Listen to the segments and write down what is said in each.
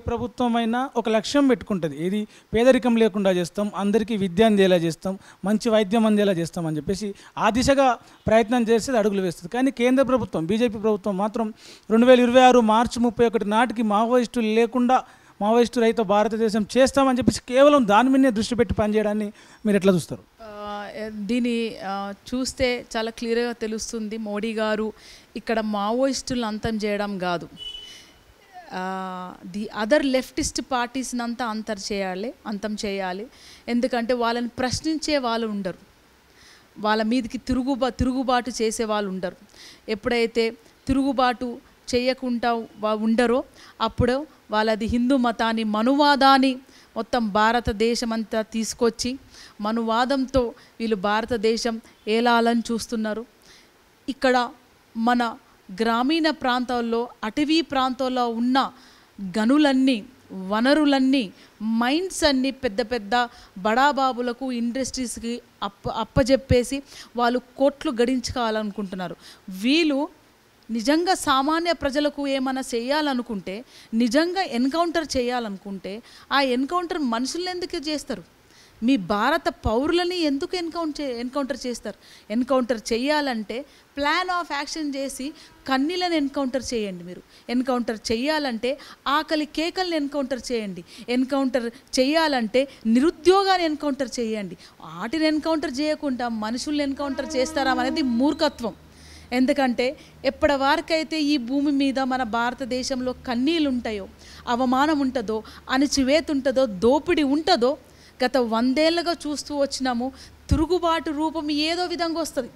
ప్రభుత్వమైనా ఒక లక్ష్యం పెట్టుకుంటుంది, ఏది పేదరికం లేకుండా చేస్తాం, అందరికీ విద్య అందేలా చేస్తాం, మంచి వైద్యం అందేలా చేస్తాం అని చెప్పేసి ఆ దిశగా ప్రయత్నం చేసేది అడుగులు వేస్తుంది. కానీ కేంద్ర ప్రభుత్వం బీజేపీ ప్రభుత్వం మాత్రం 2026 మార్చి 31 నాటికి మావోయిస్టులు లేకుండా మావోయిస్టు రహిత భారతదేశం చేస్తామని చెప్పేసి కేవలం దాని మీదనే దృష్టి పెట్టి పనిచేయడాన్ని మీరు ఎట్లా చూస్తారు? దీన్ని చూస్తే చాలా క్లియర్గా తెలుస్తుంది. మోడీ గారు ఇక్కడ మావోయిస్టులను అంతం చేయడం కాదు, ది అదర్ లెఫ్టిస్ట్ పార్టీస్ని అంతా అంతం చేయాలి. ఎందుకంటే వాళ్ళని ప్రశ్నించే వాళ్ళు ఉండరు, వాళ్ళ మీదకి తిరుగుబాటు చేసే వాళ్ళు ఉండరు. ఎప్పుడైతే తిరుగుబాటు చేయకుండా ఉండరో అప్పుడు వాళ్ళది హిందూ మతాన్ని మనువాదాన్ని మొత్తం భారతదేశం అంతా తీసుకొచ్చి మనువాదంతో వీళ్ళు భారతదేశం ఏలాలని చూస్తున్నారు. ఇక్కడ మన గ్రామీణ ప్రాంతాల్లో అటవీ ప్రాంతాల్లో ఉన్న గనులన్నీ వనరులన్నీ మైండ్స్ అన్నీ పెద్ద పెద్ద బడాబాబులకు ఇండస్ట్రీస్కి అప్పజెప్పేసి వాళ్ళు కోట్లు గడించుకోవాలనుకుంటున్నారు. వీళ్ళు నిజంగా సామాన్య ప్రజలకు ఏమైనా చేయాలనుకుంటే, నిజంగా ఎన్కౌంటర్ చేయాలనుకుంటే ఆ ఎన్కౌంటర్ మనుషులను ఎందుకు చేస్తారు? మీ భారత పౌరులని ఎందుకు ఎన్కౌంటర్ చేస్తారు? ఎన్కౌంటర్ చేయాలంటే ప్లాన్ ఆఫ్ యాక్షన్ చేసి కన్నీలను ఎన్కౌంటర్ చేయండి. మీరు ఎన్కౌంటర్ చేయాలంటే ఆకలి కేకల్ని ఎన్కౌంటర్ చేయండి. ఎన్కౌంటర్ చేయాలంటే నిరుద్యోగాన్ని ఎన్కౌంటర్ చేయండి. వాటిని ఎన్కౌంటర్ చేయకుండా మనుషుల్ని ఎన్కౌంటర్ చేస్తారా అనేది మూర్ఖత్వం. ఎందుకంటే ఎప్పటి వరకైతే ఈ భూమి మీద మన భారతదేశంలో కన్నీళ్ళు ఉంటాయో, అవమానం ఉంటుందో, అణచివేత ఉంటుందో, దోపిడీ ఉంటుందో, గత 100 ఏళ్ళుగా చూస్తూ వచ్చినాము. తిరుగుబాటు రూపం ఏదో విధంగా వస్తుంది.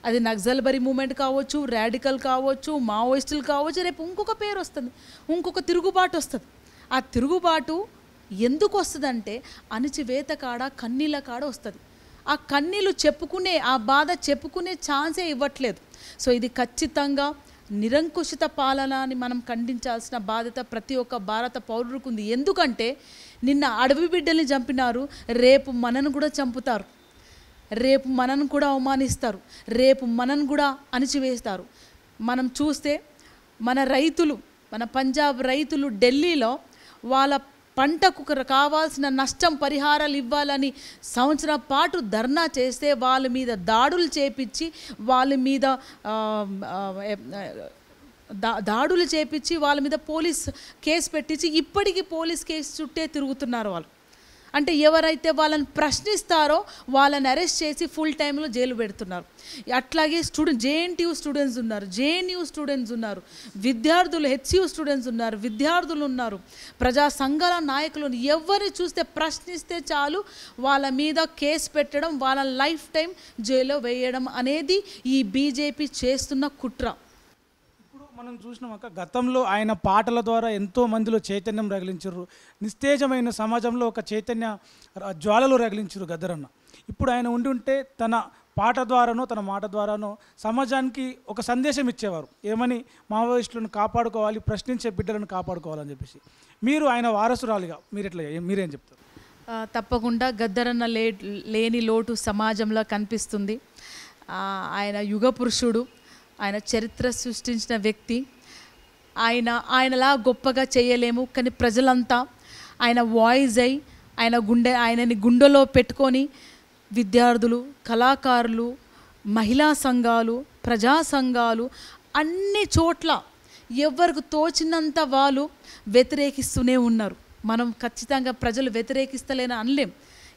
అది నక్సల్బరీ మూమెంట్ కావచ్చు, రాడికల్ కావచ్చు, మావోయిస్టులు కావచ్చు, రేపు ఇంకొక పేరు వస్తుంది, ఇంకొక తిరుగుబాటు వస్తుంది. ఆ తిరుగుబాటు ఎందుకు వస్తుందంటే అణచివేత కాడ కన్నీళ్ళ కాడ వస్తుంది. ఆ కన్నీళ్ళు చెప్పుకునే, ఆ బాధ చెప్పుకునే ఛాన్సే ఇవ్వట్లేదు. సో ఇది ఖచ్చితంగా నిరంకుశిత పాలన అని మనం ఖండించాల్సిన బాధ్యత ప్రతి ఒక్క భారత పౌరుడికి ఉంది. ఎందుకంటే నిన్న అడవి బిడ్డల్ని చంపినారు, రేపు మనను కూడా చంపుతారు, రేపు మనను కూడా అవమానిస్తారు, రేపు మనను కూడా అణిచివేస్తారు. మనం చూస్తే మన రైతులు, మన పంజాబ్ రైతులు ఢిల్లీలో వాళ్ళ పంటకు కావాల్సిన నష్టం పరిహారాలు ఇవ్వాలని సంవత్సరం పాటు ధర్నా చేస్తే వాళ్ళ మీద దాడులు చేపించి వాళ్ళ మీద పోలీస్ కేసు పెట్టించి ఇప్పటికీ పోలీస్ కేసు చుట్టే తిరుగుతున్నారు వాళ్ళు. అంటే ఎవరైతే వాళ్ళని ప్రశ్నిస్తారో వాళ్ళని అరెస్ట్ చేసి ఫుల్ టైంలో జైలు పెడుతున్నారు. అట్లాగే జేఎన్టీయూ స్టూడెంట్స్ ఉన్నారు, జేఎన్యూ స్టూడెంట్స్ ఉన్నారు, విద్యార్థులు హెచ్సియూ స్టూడెంట్స్ ఉన్నారు, విద్యార్థులు ఉన్నారు, ప్రజా సంఘాల నాయకులు. ఎవరిని చూస్తే ప్రశ్నిస్తే చాలు వాళ్ళ మీద కేసు పెట్టడం, వాళ్ళ లైఫ్ టైం జైల్లో వేయడం అనేది ఈ బీజేపీ చేస్తున్న కుట్ర. మనం చూసినాక గతంలో ఆయన పాటల ద్వారా ఎంతో మందిలో చైతన్యం రగిలించారు, నిస్తేజమైన సమాజంలో ఒక చైతన్య జ్వాలలు రగిలించారు గద్దరన్న. ఇప్పుడు ఆయన ఉంటే తన పాట ద్వారానో తన మాట ద్వారానో సమాజానికి ఒక సందేశం ఇచ్చేవారు, ఏమని మావోయిస్టులను కాపాడుకోవాలి, ప్రశ్నించే బిడ్డలను కాపాడుకోవాలని చెప్పేసి. మీరు ఆయన వారసురాలిగా మీరేం చెప్తారు? తప్పకుండా గద్దరన్న లేని లోటు సమాజంలో కనిపిస్తుంది. ఆయన యుగ పురుషుడు, ఆయన చరిత్ర సృష్టించిన వ్యక్తి. ఆయనలా గొప్పగా చేయలేము, కానీ ప్రజలంతా ఆయన వాయిస్ అయి ఆయనని గుండెలో పెట్టుకొని విద్యార్థులు, కళాకారులు, మహిళా సంఘాలు, ప్రజా సంఘాలు అన్ని చోట్ల ఎవరికి తోచినంత వాళ్ళు వ్యతిరేకిస్తూనే ఉన్నారు. మనం ఖచ్చితంగా ప్రజలు వ్యతిరేకిస్తలేని అనలేం.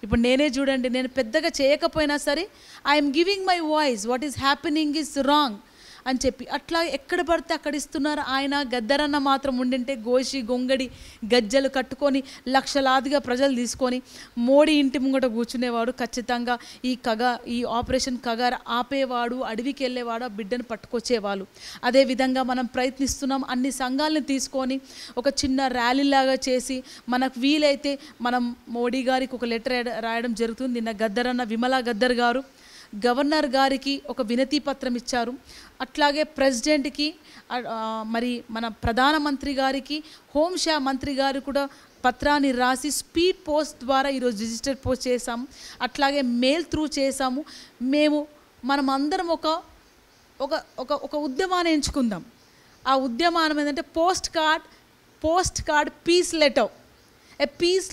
ఇప్పుడు నేనే చూడండి, నేను పెద్దగా చేయకపోయినా సరే I'm giving my voice, what is happening is wrong అని చెప్పి అట్లా ఎక్కడ పడితే అక్కడ ఇస్తున్నారు. ఆయన గద్దరన్న మాత్రం ఉండింటే గోషి గొంగడి గజ్జలు కట్టుకొని లక్షలాదిగా ప్రజలు తీసుకొని మోడీ ఇంటి ముంగట కూర్చునేవాడు. ఖచ్చితంగా ఈ ఆపరేషన్ కగార్ ఆపేవాడు, అడవికి వెళ్ళేవాడు, ఆ బిడ్డను పట్టుకొచ్చేవాళ్ళు. అదేవిధంగా మనం ప్రయత్నిస్తున్నాం, అన్ని సంఘాలను తీసుకొని ఒక చిన్న ర్యాలీలాగా చేసి మనకు వీలైతే మనం మోడీ గారికి ఒక లెటర్ రాయడం జరుగుతుంది. నిన్న గద్దరన్న విమలా గద్దర్ గారు గవర్నర్ గారికి ఒక వినతి పత్రం ఇచ్చారు. అట్లాగే ప్రెసిడెంట్కి, మరి మన ప్రధానమంత్రి గారికి, హోంశాఖ మంత్రి గారు కూడా పత్రాన్ని రాసి స్పీడ్ పోస్ట్ ద్వారా ఈరోజు రిజిస్టర్ పోస్ట్ చేసాము. అట్లాగే మెయిల్ త్రూ చేసాము. మనం అందరం ఒక ఉద్యమాన్ని ఎంచుకుందాం. ఆ ఉద్యమానం ఏంటంటే post card post card peace letter, a peace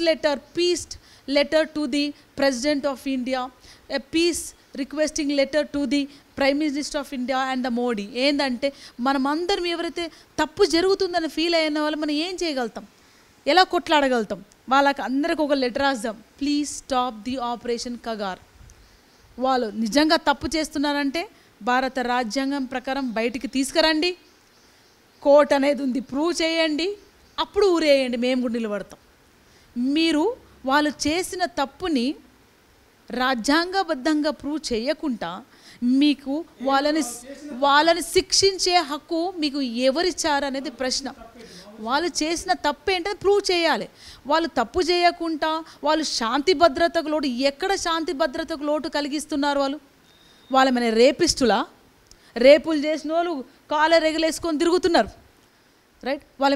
letter to the President of India, a peace requesting letter to the Prime Minister of India and the Modi. ఏంటంటే మనమందరం ఎవరైతే తప్పు జరుగుతుందని ఫీల్ అయిన వాళ్ళు మనం ఏం చేయగలుగుతాం, ఎలా కొట్లాడగలుగుతాం? వాళ్ళకి అందరికి ఒక లెటర్ రాద్దాం, please stop the operation Kagar. వాళ్ళు నిజంగా తప్పు చేస్తున్నారంటే భారత రాజ్యాంగం ప్రకారం బయటికి తీసుకురండి, కోర్ట్ అనేది ఉంది, ప్రూవ్ చేయండి, అప్పుడు ఊరేయండి, మేము కూడా నిలబడతాం. మీరు వాళ్ళు చేసిన తప్పుని రాజ్యాంగబద్ధంగా ప్రూవ్ చేయకుండా మీకు వాళ్ళని శిక్షించే హక్కు మీకు ఎవరిచ్చారు అనేది ప్రశ్న. వాళ్ళు చేసిన తప్పు ఏంటని ప్రూవ్ చేయాలి. వాళ్ళు తప్పు చేయకుండా వాళ్ళు శాంతి భద్రతకు లోటు, ఎక్కడ శాంతి భద్రతకు లోటు కలిగిస్తున్నారు? వాళ్ళ రేపిస్టులా? రేపులు చేసిన వాళ్ళు కాలర్ ఎగలేసుకొని తిరుగుతున్నారు, రైట్? వాళ్ళ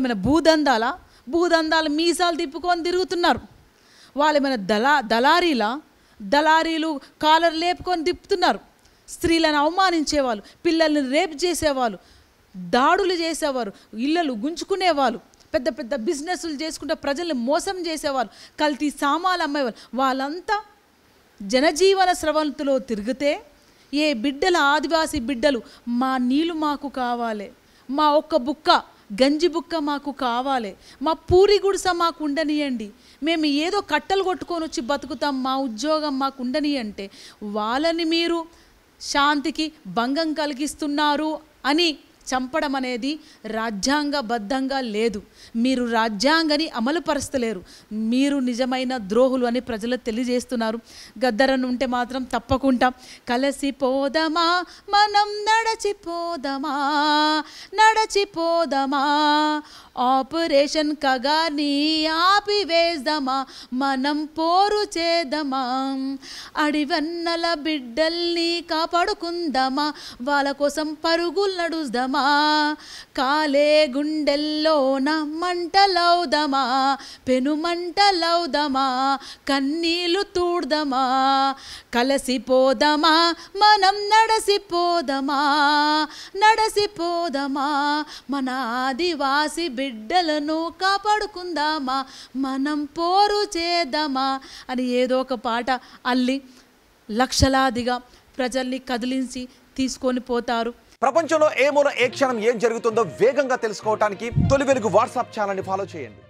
భూదందాల మీసాలు తిప్పుకొని తిరుగుతున్నారు. వాళ్ళ దళారీలు కాలర్ లేపుకొని తిప్పుతున్నారు. స్త్రీలను అవమానించేవాళ్ళు, పిల్లల్ని రేప్ చేసేవాళ్ళు, దాడులు చేసేవారు, ఇళ్ళలు గుంజుకునేవాళ్ళు, పెద్ద పెద్ద బిజినెస్లు చేసుకుంటే ప్రజల్ని మోసం చేసేవాళ్ళు, కల్తీ సామాన్లు అమ్మేవాళ్ళు, వాళ్ళంతా జనజీవన స్రవంతిలో తిరిగితే ఏ బిడ్డల ఆదివాసీ బిడ్డలు మా నీళ్ళు మాకు కావాలి, మా ఒక్క బుక్క గంజి బుక్క మాకు కావాలి, మా పూరి గుడిస మాకు ఉండనియండి, మేము ఏదో కట్టలు కొట్టుకొని వచ్చి బతుకుతాం, మా ఉద్యోగం మాకు ఉండని అంటే వాళ్ళని మీరు శాంతికి భంగం కలిగిస్తున్నారు అని చంపడం అనేది రాజ్యాంగబద్ధంగా లేదు. మీరు రాజ్యాంగాన్ని అమలుపరుస్తలేరు, మీరు నిజమైన ద్రోహులు అని ప్రజలకు తెలియజేస్తున్నారు. గద్దరను ఉంటే మాత్రం తప్పకుండా కలిసిపోదమా మనం, నడచిపోదమా ఆపరేషన్ కగార్ని ఆపివేద్దామా, మనం పోరు చేద్దామా, అడివన్నల బిడ్డల్ని కాపాడుకుందామా, వాళ్ళ కోసం పరుగులు నడుద్దామా, కాలే గుండెల్లోన మంటలవుదమా, పెనుమంటలవుదమా, కన్నీళ్ళు తూడ్దమా, కలిసిపోదమా మనం, నడసిపోదమా మన ఆదివాసి బిడ్డలను కాపాడుకుందామా, మనం పోరు చేద్దామా అని ఏదో ఒక పాట అల్లి లక్షలాదిగా ప్రజల్ని కదిలించి తీసుకొని పోతారు. ప్రపంచంలో ఏ మూల ఏ క్షణం ఏం జరుగుతుందో వేగంగా తెలుసుకోవడానికి తొలి వెలుగు వాట్సాప్ ఛానల్ని ఫాలో చేయండి.